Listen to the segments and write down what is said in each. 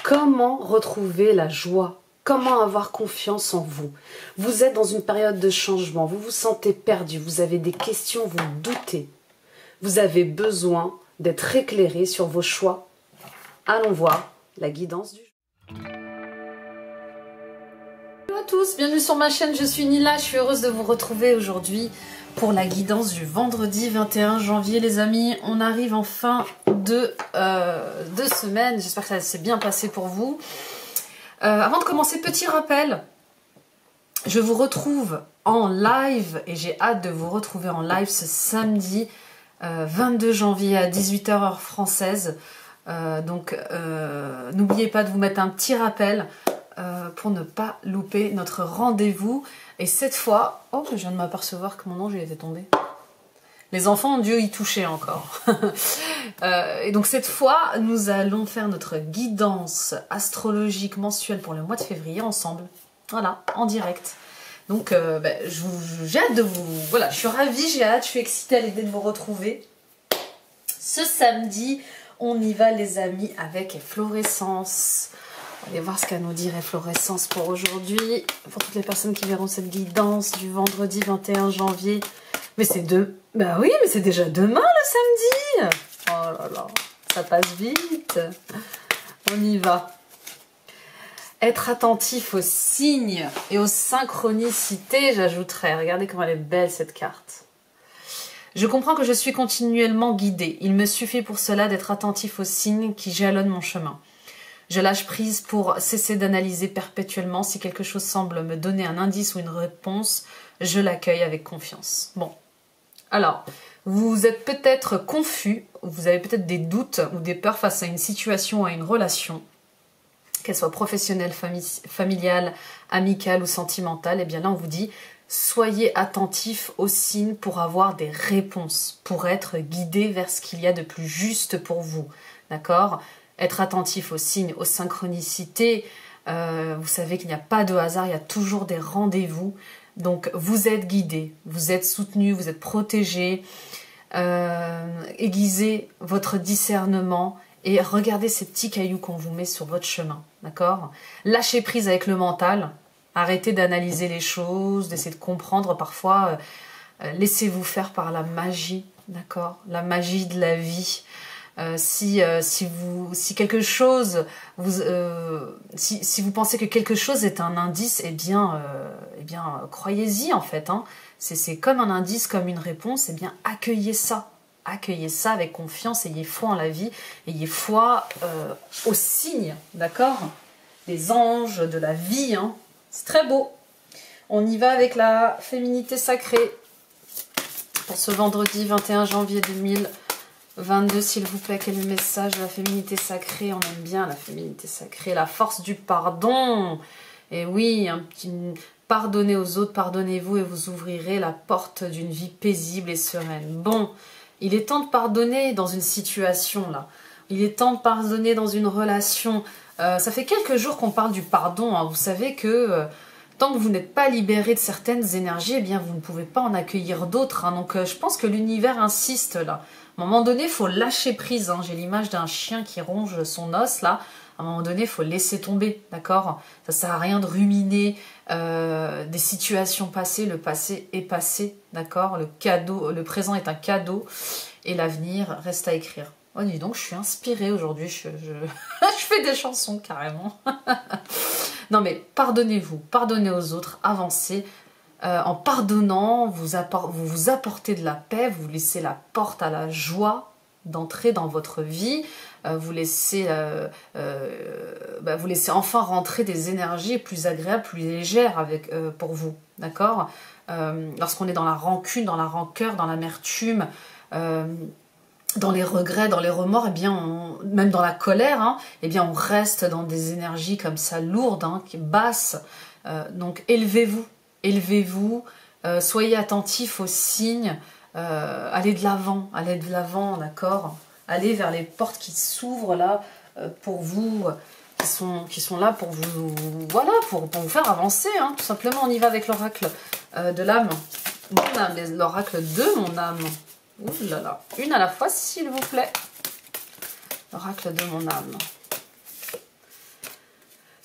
Comment retrouver la joie? Comment avoir confiance en vous? Vous êtes dans une période de changement, vous vous sentez perdu, vous avez des questions, vous doutez. Vous avez besoin d'être éclairé sur vos choix. Allons voir la guidance du jour. Bonjour à tous, bienvenue sur ma chaîne, je suis Nila, je suis heureuse de vous retrouver aujourd'hui pour la guidance du vendredi 21 janvier les amis. On arrive en fin de semaine, j'espère que ça s'est bien passé pour vous. Avant de commencer, petit rappel, je vous retrouve en live et j'ai hâte de vous retrouver en live ce samedi 22 janvier à 18h heure française. N'oubliez pas de vous mettre un petit rappel pour ne pas louper notre rendez-vous. Et cette fois, oh, je viens de m'apercevoir que mon ange il était tombé. Les enfants ont dû y toucher encore. Et donc cette fois, nous allons faire notre guidance astrologique mensuelle pour le mois de février ensemble. Voilà, en direct. Donc j'ai hâte de vous... Voilà, je suis ravie, j'ai hâte, je suis excitée à l'idée de vous retrouver. Ce samedi, on y va les amis avec Efflorescence. On va aller voir ce qu'a nous dit Efflorescence pour aujourd'hui. Pour toutes les personnes qui verront cette guidance du vendredi 21 janvier. Mais c'est Bah oui, mais c'est déjà demain le samedi. Oh là là, ça passe vite. On y va. Être attentif aux signes et aux synchronicités, j'ajouterais. Regardez comme elle est belle cette carte. Je comprends que je suis continuellement guidée. Il me suffit pour cela d'être attentif aux signes qui jalonnent mon chemin. Je lâche prise pour cesser d'analyser perpétuellement. Si quelque chose semble me donner un indice ou une réponse, je l'accueille avec confiance. Bon. Alors, vous êtes peut-être confus, vous avez peut-être des doutes ou des peurs face à une situation ou à une relation, qu'elle soit professionnelle, familiale, amicale ou sentimentale. Et bien là, on vous dit, soyez attentifs aux signes pour avoir des réponses, pour être guidé vers ce qu'il y a de plus juste pour vous. D'accord? Être attentif aux signes, aux synchronicités. Vous savez qu'il n'y a pas de hasard, il y a toujours des rendez-vous. Donc, vous êtes guidé, vous êtes soutenu, vous êtes protégé. Aiguisez votre discernement et regardez ces petits cailloux qu'on vous met sur votre chemin. D'accord? Lâchez prise avec le mental. Arrêtez d'analyser les choses, d'essayer de comprendre. Parfois, laissez-vous faire par la magie. D'accord? La magie de la vie. Si quelque chose si vous pensez que quelque chose est un indice, eh bien croyez-y en fait, hein. C'est comme un indice, comme une réponse. Eh bien accueillez ça avec confiance, ayez foi en la vie, ayez foi aux signes, d'accord, les anges de la vie, hein. C'est très beau. On y va avec la féminité sacrée pour ce vendredi 21 janvier 2022, s'il vous plaît. Quel est le message de la féminité sacrée? On aime bien la féminité sacrée, la force du pardon. Et oui, pardonnez aux autres, pardonnez-vous et vous ouvrirez la porte d'une vie paisible et sereine. Bon, il est temps de pardonner dans une situation là. Il est temps de pardonner dans une relation. Ça fait quelques jours qu'on parle du pardon, hein. Vous savez que tant que vous n'êtes pas libéré de certaines énergies, eh bien vous ne pouvez pas en accueillir d'autres, hein. Donc je pense que l'univers insiste là. À un moment donné, il faut lâcher prise, hein. J'ai l'image d'un chien qui ronge son os, là. À un moment donné, il faut laisser tomber, d'accord? Ça sert à rien de ruminer des situations passées. Le passé est passé, d'accord? Le présent est un cadeau et l'avenir reste à écrire. Oh, dis donc, je suis inspirée aujourd'hui. Je fais des chansons, carrément. Non, mais pardonnez-vous, pardonnez aux autres, avancez. En pardonnant, vous vous apportez de la paix, vous laissez la porte à la joie d'entrer dans votre vie, vous laissez enfin rentrer des énergies plus agréables, plus légères pour vous, d'accord? Lorsqu'on est dans la rancune, dans la rancœur, dans l'amertume, dans les regrets, dans les remords, eh bien même dans la colère, hein, eh bien on reste dans des énergies comme ça lourdes, hein, basses. Donc élevez-vous. Élevez-vous, soyez attentifs aux signes, allez de l'avant, d'accord? Allez vers les portes qui s'ouvrent là pour vous, qui sont là pour vous, voilà, pour vous faire avancer, hein, tout simplement. On y va avec l'oracle de l'âme, mon âme, l'oracle de mon âme. Ouh là là, une à la fois s'il vous plaît. L'oracle de mon âme.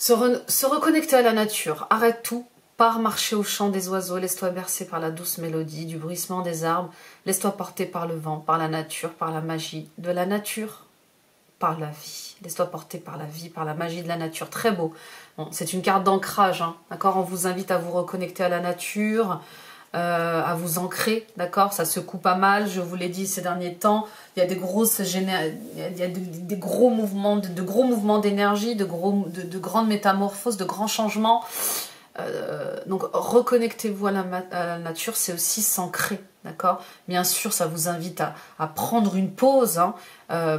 Se reconnecter à la nature. Arrête tout. Pars marcher au chant des oiseaux. Laisse-toi bercer par la douce mélodie du bruissement des arbres. Laisse-toi porter par le vent, par la nature, par la magie de la nature, par la vie. Laisse-toi porter par la vie, par la magie de la nature. Très beau. Bon, c'est une carte d'ancrage, hein, d'accord. On vous invite à vous reconnecter à la nature, à vous ancrer, d'accord. Ça secoue pas mal, je vous l'ai dit ces derniers temps. Il y a des des gros mouvements, de gros mouvements d'énergie, de grandes métamorphoses, de grands changements. Donc reconnectez-vous à la nature, c'est aussi s'ancrer, d'accord. Bien sûr, ça vous invite à prendre une pause, hein,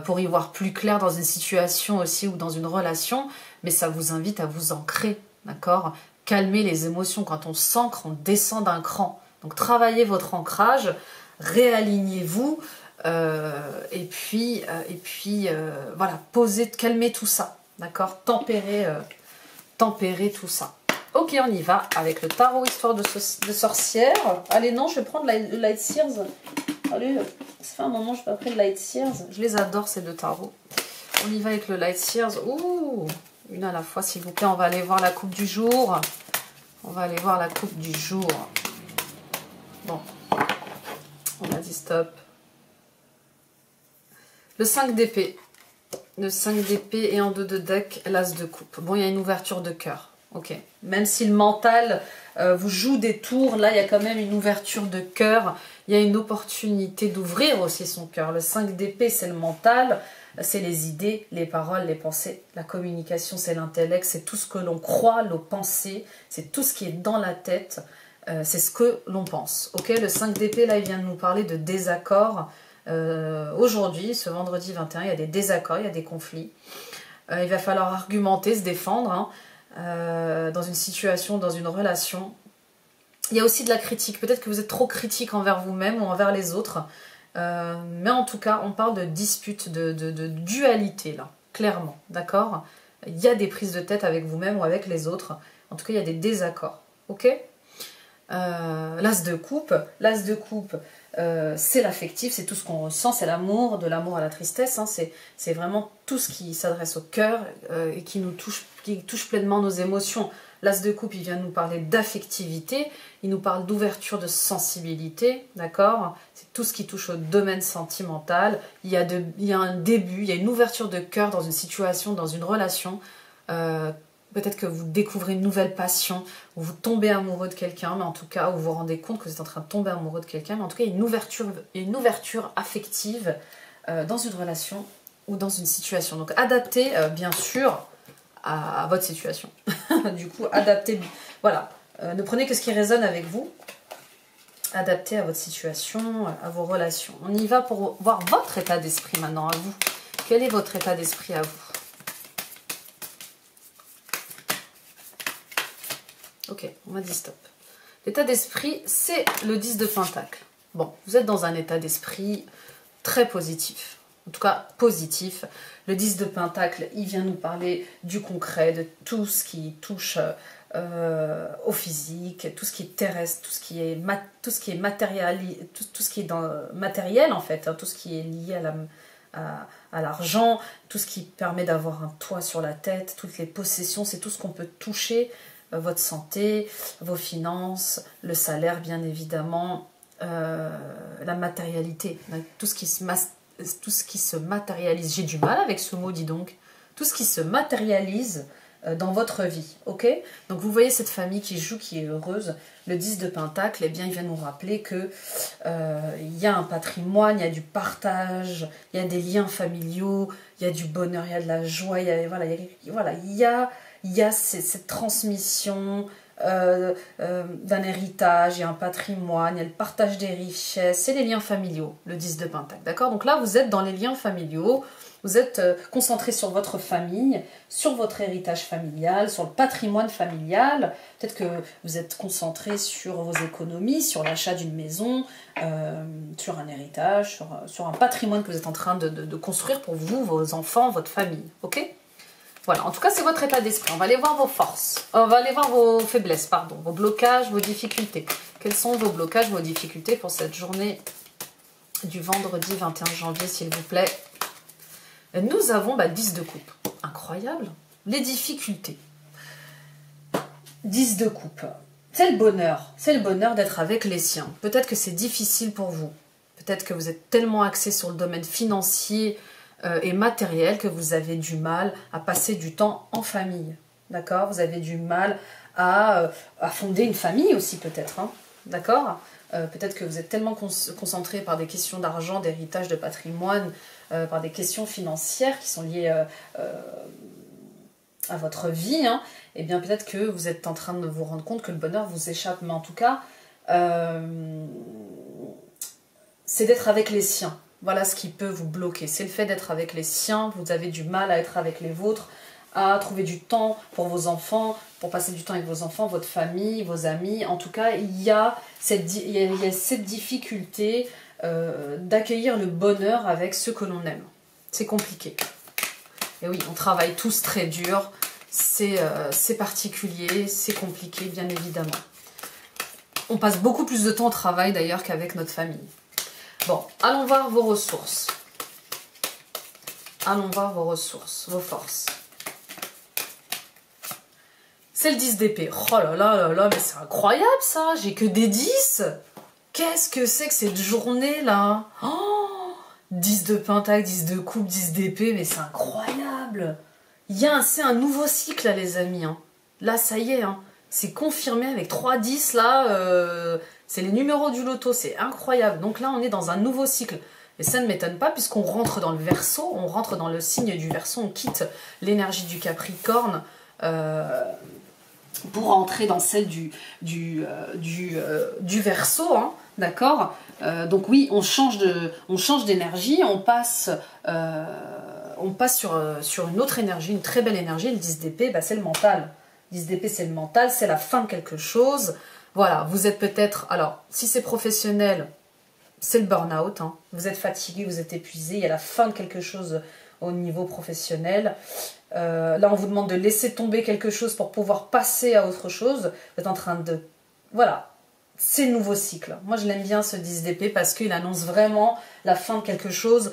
pour y voir plus clair dans une situation aussi ou dans une relation, mais ça vous invite à vous ancrer, d'accord. Calmer les émotions. Quand on s'ancre, on descend d'un cran. Donc travaillez votre ancrage, réalignez-vous, et puis voilà, posez, calmez tout ça, d'accord. Tempérez tout ça. Ok, on y va avec le tarot histoire de sorcière. Allez, non, je vais prendre le Light Seers. Allez, ça fait un moment que je n'ai pas pris le Light Seers. Je les adore, ces deux tarots. On y va avec le Light Seers. Ouh, une à la fois, s'il vous plaît. On va aller voir la coupe du jour. On va aller voir la coupe du jour. Bon, on a dit stop. Le 5 d'épée. Le 5 d'épée et en dos de deck, l'as de coupe. Bon, il y a une ouverture de cœur. Ok, même si le mental vous joue des tours, là il y a quand même une ouverture de cœur, il y a une opportunité d'ouvrir aussi son cœur. Le 5 d'épée, c'est le mental, c'est les idées, les paroles, les pensées. La communication, c'est l'intellect, c'est tout ce que l'on croit, nos pensées, c'est tout ce qui est dans la tête, c'est ce que l'on pense. Ok, le 5 d'épée, là il vient de nous parler de désaccords. Aujourd'hui, ce vendredi 21, il y a des désaccords, il y a des conflits. Il va falloir argumenter, se défendre, hein. Dans une situation, dans une relation. Il y a aussi de la critique. Peut-être que vous êtes trop critique envers vous-même ou envers les autres. Mais en tout cas, on parle de dispute, de dualité, là, clairement. D'accord? Il y a des prises de tête avec vous-même ou avec les autres. En tout cas, il y a des désaccords. Ok? L'as de coupe. L'as de coupe, c'est l'affectif, c'est tout ce qu'on ressent, c'est l'amour, de l'amour à la tristesse, hein, c'est vraiment tout ce qui s'adresse au cœur et qui touche pleinement nos émotions. L'as de coupe, il vient nous parler d'affectivité, il nous parle d'ouverture de sensibilité, d'accord. C'est tout ce qui touche au domaine sentimental. Il y a un début, il y a une ouverture de cœur dans une situation, dans une relation. Peut-être que vous découvrez une nouvelle passion, ou vous tombez amoureux de quelqu'un, mais en tout cas, ou vous vous rendez compte que vous êtes en train de tomber amoureux de quelqu'un, mais en tout cas, il y a une ouverture affective dans une relation ou dans une situation. Donc, adaptez, bien sûr, à votre situation. Du coup, adaptez, voilà. Ne prenez que ce qui résonne avec vous. Adaptez à votre situation, à vos relations. On y va pour voir votre état d'esprit maintenant, à vous. Quel est votre état d'esprit à vous? Ok, on m'a dit stop. L'état d'esprit, c'est le 10 de Pentacle. Bon, vous êtes dans un état d'esprit très positif. En tout cas, positif. Le 10 de Pentacle, il vient nous parler du concret, de tout ce qui touche au physique, tout ce qui est terrestre, tout ce qui est matériel, tout ce qui est matériel en fait, hein, tout ce qui est lié à l'argent, tout ce qui permet d'avoir un toit sur la tête, toutes les possessions, c'est tout ce qu'on peut toucher. Votre santé, vos finances, le salaire bien évidemment, la matérialité, tout ce qui se matérialise. J'ai du mal avec ce mot, dis donc. Tout ce qui se matérialise dans votre vie, ok? Donc vous voyez cette famille qui joue, qui est heureuse. Le 10 de Pentacle, eh bien, il vient nous rappeler que il y a un patrimoine, il y a du partage, il y a des liens familiaux, il y a du bonheur, il y a de la joie, il y a cette transmission d'un héritage, il y a un patrimoine, il y a le partage des richesses, c'est les liens familiaux, le 10 de Pentacle, d'accord? Donc là, vous êtes dans les liens familiaux, vous êtes concentré sur votre famille, sur votre héritage familial, sur le patrimoine familial, peut-être que vous êtes concentré sur vos économies, sur l'achat d'une maison, sur un héritage, sur un patrimoine que vous êtes en train de construire pour vous, vos enfants, votre famille, ok? Voilà, en tout cas, c'est votre état d'esprit. On va aller voir vos forces. On va aller voir vos faiblesses, pardon. Vos blocages, vos difficultés. Quels sont vos blocages, vos difficultés pour cette journée du vendredi 21 janvier, s'il vous plaît? Nous avons 10 de coupe. Incroyable. Les difficultés. 10 de coupe. C'est le bonheur d'être avec les siens. Peut-être que c'est difficile pour vous. Peut-être que vous êtes tellement axé sur le domaine financier et matériel que vous avez du mal à passer du temps en famille. D'accord? Vous avez du mal à fonder une famille aussi peut-être. Hein, d'accord? Peut-être que vous êtes tellement concentré par des questions d'argent, d'héritage, de patrimoine, par des questions financières qui sont liées à votre vie, hein, et bien peut-être que vous êtes en train de vous rendre compte que le bonheur vous échappe. Mais en tout cas, c'est d'être avec les siens. Voilà ce qui peut vous bloquer. C'est le fait d'être avec les siens. Vous avez du mal à être avec les vôtres, à trouver du temps pour vos enfants, pour passer du temps avec vos enfants, votre famille, vos amis. En tout cas, il y a cette difficulté d'accueillir le bonheur avec ceux que l'on aime. C'est compliqué. Et oui, on travaille tous très dur. C'est particulier, c'est compliqué, bien évidemment. On passe beaucoup plus de temps au travail d'ailleurs qu'avec notre famille. Bon, allons voir vos ressources. Allons voir vos ressources, vos forces. C'est le 10 d'épée. Oh là là là là, mais c'est incroyable ça. J'ai que des 10. Qu'est-ce que c'est que cette journée-là? Oh, 10 de pentacle, 10 de coupe, 10 d'épée, mais c'est incroyable. C'est un nouveau cycle là, les amis. Hein. Là, ça y est, hein. C'est confirmé avec 3 10 là. C'est les numéros du loto, c'est incroyable. Donc là, on est dans un nouveau cycle. Et ça ne m'étonne pas puisqu'on rentre dans le Verseau, on rentre dans le signe du Verseau, on quitte l'énergie du Capricorne pour entrer dans celle du Verseau, hein, d'accord. Donc oui, on change d'énergie, on passe sur une autre énergie, une très belle énergie. Le 10 d'épée, bah, c'est le mental. 10 d'épée, c'est le mental, c'est la fin de quelque chose. Voilà, vous êtes peut-être... Alors, si c'est professionnel, c'est le burn-out. Hein. Vous êtes fatigué, vous êtes épuisé, il y a la fin de quelque chose au niveau professionnel. Là, on vous demande de laisser tomber quelque chose pour pouvoir passer à autre chose. Vous êtes en train de... Voilà, c'est le nouveau cycle. Moi, je l'aime bien, ce 10 d'épée, parce qu'il annonce vraiment la fin de quelque chose,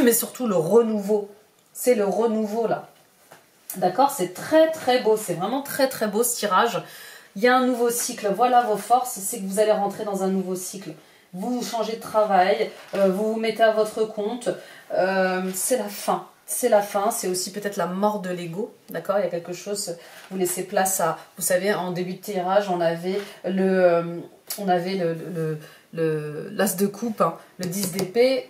mais surtout le renouveau. C'est le renouveau, là. D'accord? C'est très, très beau. C'est vraiment très, très beau, ce tirage. Il y a un nouveau cycle. Voilà vos forces. C'est que vous allez rentrer dans un nouveau cycle. Vous changez de travail. Vous vous mettez à votre compte. C'est la fin. C'est la fin. C'est aussi peut-être la mort de l'ego. D'accord? Il y a quelque chose. Vous laissez place à... Vous savez, en début de tirage, on avait l'as de coupe, hein, le 10 d'épée.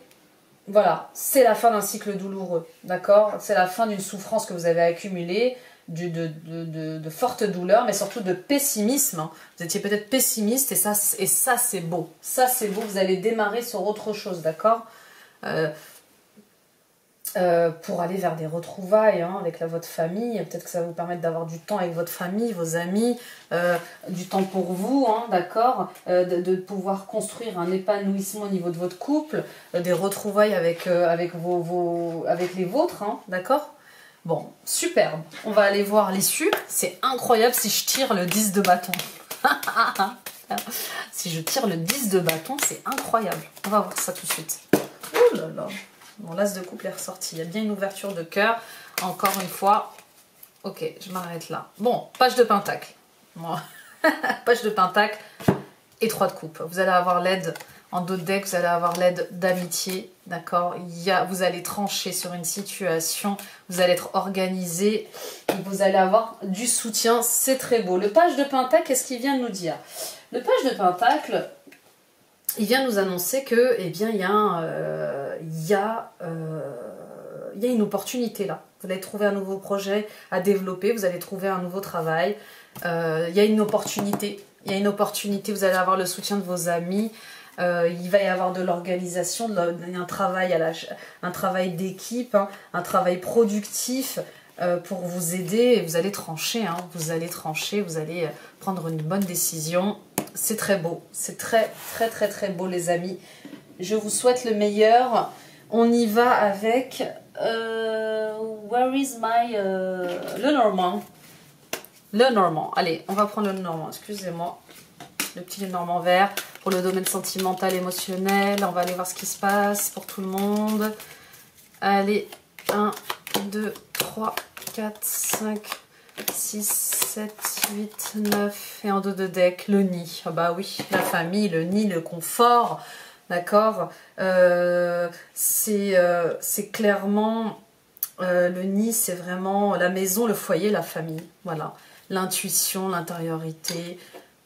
Voilà, c'est la fin d'un cycle douloureux, d'accord? C'est la fin d'une souffrance que vous avez accumulée, de fortes douleurs, mais surtout de pessimisme. Hein. Vous étiez peut-être pessimiste et ça c'est beau. Ça, c'est beau, vous allez démarrer sur autre chose, d'accord? Pour aller vers des retrouvailles hein, avec votre famille. Peut-être que ça va vous permettre d'avoir du temps avec votre famille, vos amis, du temps pour vous, hein, d'accord, de pouvoir construire un épanouissement au niveau de votre couple, des retrouvailles avec les vôtres, hein, d'accord. Bon, superbe. On va aller voir l'issue. C'est incroyable si je tire le 10 de bâton. Si je tire le 10 de bâton, c'est incroyable. On va voir ça tout de suite. Ouh là là. Bon, l'as de couple est ressorti. Il y a bien une ouverture de cœur. Encore une fois. Ok, je m'arrête là. Bon, page de pentacle. Bon. Page de pentacle et 3 de coupe. Vous allez avoir l'aide en dos de deck. Vous allez avoir l'aide d'amitié. D'accord. Vous allez trancher sur une situation. Vous allez être organisé. Et vous allez avoir du soutien. C'est très beau. Le page de pentacle, qu'est-ce qu'il vient de nous dire? Le page de pentacle... Il vient nous annoncer que, eh bien, il y a une opportunité là. Vous allez trouver un nouveau projet à développer, vous allez trouver un nouveau travail. Il y a une opportunité. Il y a une opportunité. Vous allez avoir le soutien de vos amis. Il va y avoir de l'organisation, un travail d'équipe, hein, un travail productif pour vous aider. Et vous allez trancher. Hein, vous allez trancher. Vous allez prendre une bonne décision. C'est très beau, c'est très très très très beau les amis. Je vous souhaite le meilleur. On y va avec where is my le Normand. Le Normand. Allez, on va prendre le Normand. Excusez-moi, le petit Normand vert pour le domaine sentimental, émotionnel. On va aller voir ce qui se passe pour tout le monde. Allez, 1, 2, 3, 4, 5, 6, 7, 8, 9 et en dos de deck, le nid. Ah bah oui, la famille, le nid, le confort, d'accord. C'est clairement, le nid, c'est vraiment la maison, le foyer, la famille, voilà. L'intuition, l'intériorité,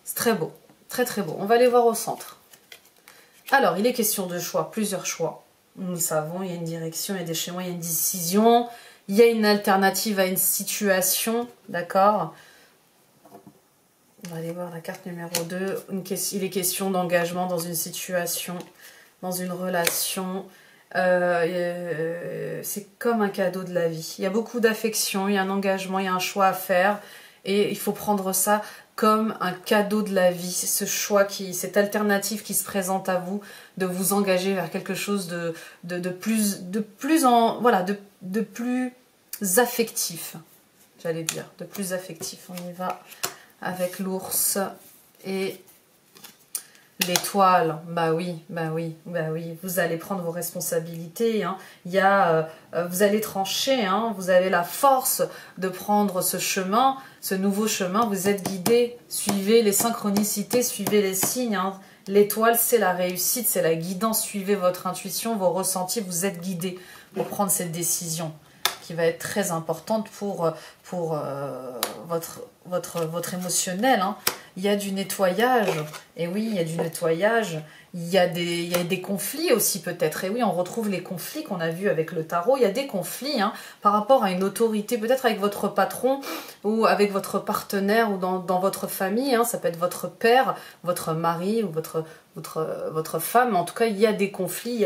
c'est très beau, très très beau. On va aller voir au centre. Alors, il est question de choix, plusieurs choix. Nous le savons, il y a une direction, il y a des schémas, il y a une décision, il y a une alternative à une situation, d'accord. On va aller voir la carte numéro 2. Il est question d'engagement dans une situation, dans une relation. C'est comme un cadeau de la vie. Il y a beaucoup d'affection, il y a un engagement, il y a un choix à faire. Et il faut prendre ça comme un cadeau de la vie. Ce choix, cette alternative qui se présente à vous, de vous engager vers quelque chose de plus affectif. J'allais dire, de plus affectif. On y va avec l'ours et l'étoile. Bah oui. Vous allez prendre vos responsabilités. Hein. Vous allez trancher. Hein. Vous avez la force de prendre ce chemin, ce nouveau chemin. Vous êtes guidé. Suivez les synchronicités, suivez les signes. Hein. L'étoile, c'est la réussite, c'est la guidance. Suivez votre intuition, vos ressentis. Vous êtes guidé pour prendre cette décision qui va être très importante pour votre émotionnel. Hein. Il y a du nettoyage, et oui, il y a du nettoyage, il y a des conflits aussi peut-être, et oui, on retrouve les conflits qu'on a vus avec le tarot, il y a des conflits hein, par rapport à une autorité, peut-être avec votre patron, ou avec votre partenaire, ou dans votre famille, hein, ça peut être votre père, votre mari, ou votre femme, en tout cas, il y a des conflits,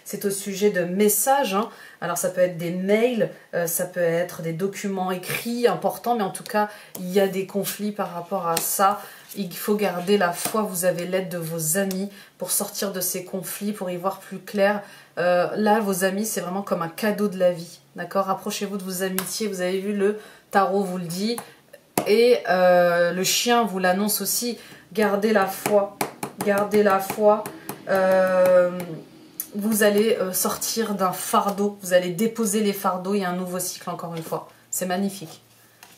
c'est au sujet de messages, hein. Alors ça peut être des mails, ça peut être des documents écrits importants, mais en tout cas, il y a des conflits par rapport à ça. Il faut garder la foi, vous avez l'aide de vos amis pour sortir de ces conflits, pour y voir plus clair. Là, vos amis, c'est vraiment comme un cadeau de la vie, d'accord? Rapprochez-vous de vos amitiés, vous avez vu, le tarot vous le dit, et le chien vous l'annonce aussi. Gardez la foi, gardez la foi. Vous allez sortir d'un fardeau, vous allez déposer les fardeaux, il y a un nouveau cycle encore une fois. C'est magnifique,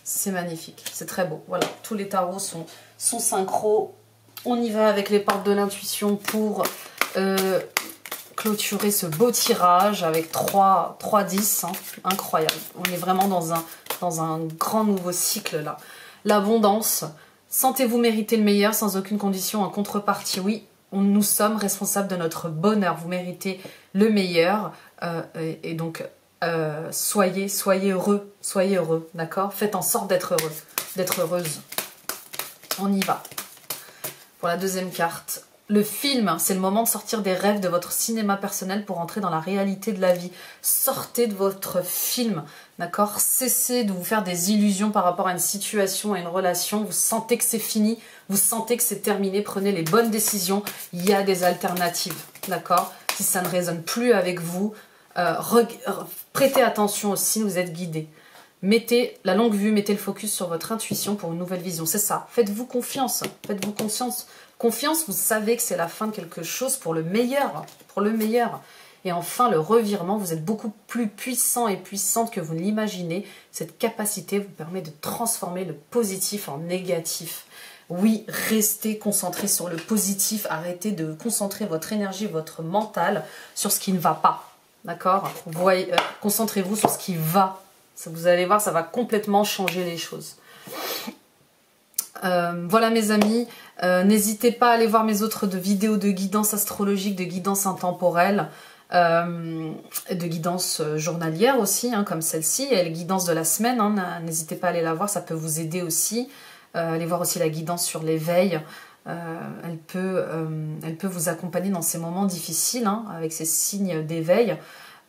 c'est très beau. Voilà, tous les tarots sont synchro. On y va avec les portes de l'intuition pour clôturer ce beau tirage avec 3 10, hein. Incroyable. On est vraiment dans un grand nouveau cycle là. L'abondance, sentez-vous mériter le meilleur sans aucune condition en contrepartie, oui. Nous sommes responsables de notre bonheur. Vous méritez le meilleur. Et donc, soyez heureux, d'accord? Faites en sorte d'être heureux, d'être heureuse. On y va. Pour la deuxième carte. Le film, c'est le moment de sortir des rêves de votre cinéma personnel pour entrer dans la réalité de la vie. Sortez de votre film, d'accord? Cessez de vous faire des illusions par rapport à une situation, à une relation. Vous sentez que c'est fini, vous sentez que c'est terminé. Prenez les bonnes décisions. Il y a des alternatives, d'accord? Si ça ne résonne plus avec vous, prêtez attention aussi, vous êtes guidé. Mettez la longue vue, mettez le focus sur votre intuition pour une nouvelle vision. C'est ça. Faites-vous confiance. Faites-vous confiance, vous savez que c'est la fin de quelque chose pour le meilleur. Pour le meilleur. Et enfin, le revirement, vous êtes beaucoup plus puissant et puissante que vous ne l'imaginez. Cette capacité vous permet de transformer le positif en négatif. Oui, restez concentré sur le positif. Arrêtez de concentrer votre énergie, votre mental sur ce qui ne va pas. D'accord? Concentrez-vous sur ce qui va. Vous allez voir, ça va complètement changer les choses. Voilà mes amis, n'hésitez pas à aller voir mes autres vidéos de guidance astrologique, de guidance intemporelle, de guidance journalière aussi, hein, comme celle-ci, et la guidance de la semaine, hein, n'hésitez pas à aller la voir, ça peut vous aider aussi. Allez voir aussi la guidance sur l'éveil, elle peut vous accompagner dans ces moments difficiles, hein, avec ces signes d'éveil.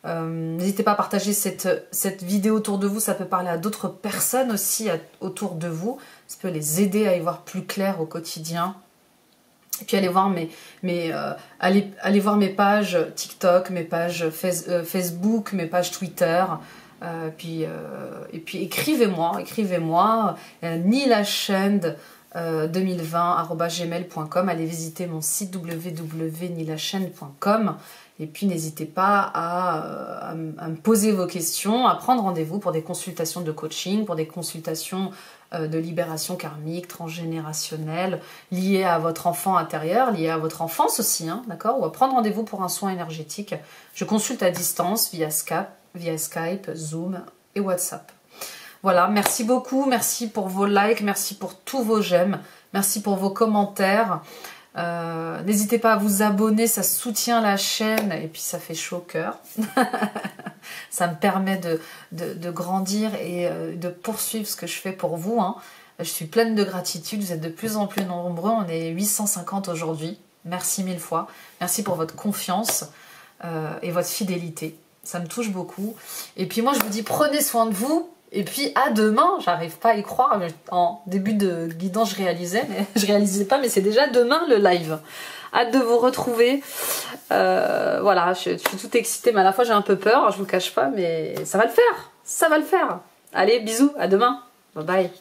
N'hésitez pas à partager cette vidéo autour de vous, ça peut parler à d'autres personnes aussi autour de vous, ça peut les aider à y voir plus clair au quotidien. Et puis allez voir allez voir mes pages TikTok, mes pages Facebook, mes pages Twitter, et puis écrivez-moi, ni la chaîne 2020@gmail.com. Allez visiter mon site www.nilachaine.com. Et puis n'hésitez pas à me poser vos questions, à prendre rendez-vous pour des consultations de coaching, pour des consultations de libération karmique, transgénérationnelle, liées à votre enfant intérieur, liées à votre enfance aussi, hein, d'accord? Ou à prendre rendez-vous pour un soin énergétique. Je consulte à distance via Skype, Zoom et WhatsApp. Voilà, merci beaucoup, merci pour vos likes, merci pour tous vos j'aime, merci pour vos commentaires. N'hésitez pas à vous abonner, ça soutient la chaîne et puis ça fait chaud au cœur. Ça me permet de grandir et de poursuivre ce que je fais pour vous, hein. Je suis pleine de gratitude, vous êtes de plus en plus nombreux, on est 850 aujourd'hui. Merci mille fois, merci pour votre confiance et votre fidélité, ça me touche beaucoup. Et puis moi je vous dis prenez soin de vous. Et puis à demain, j'arrive pas à y croire, en début de guidance je réalisais pas, mais c'est déjà demain le live. Hâte de vous retrouver. Voilà, je suis toute excitée, mais à la fois j'ai un peu peur, je vous cache pas, mais ça va le faire, ça va le faire. Allez, bisous, à demain, bye bye.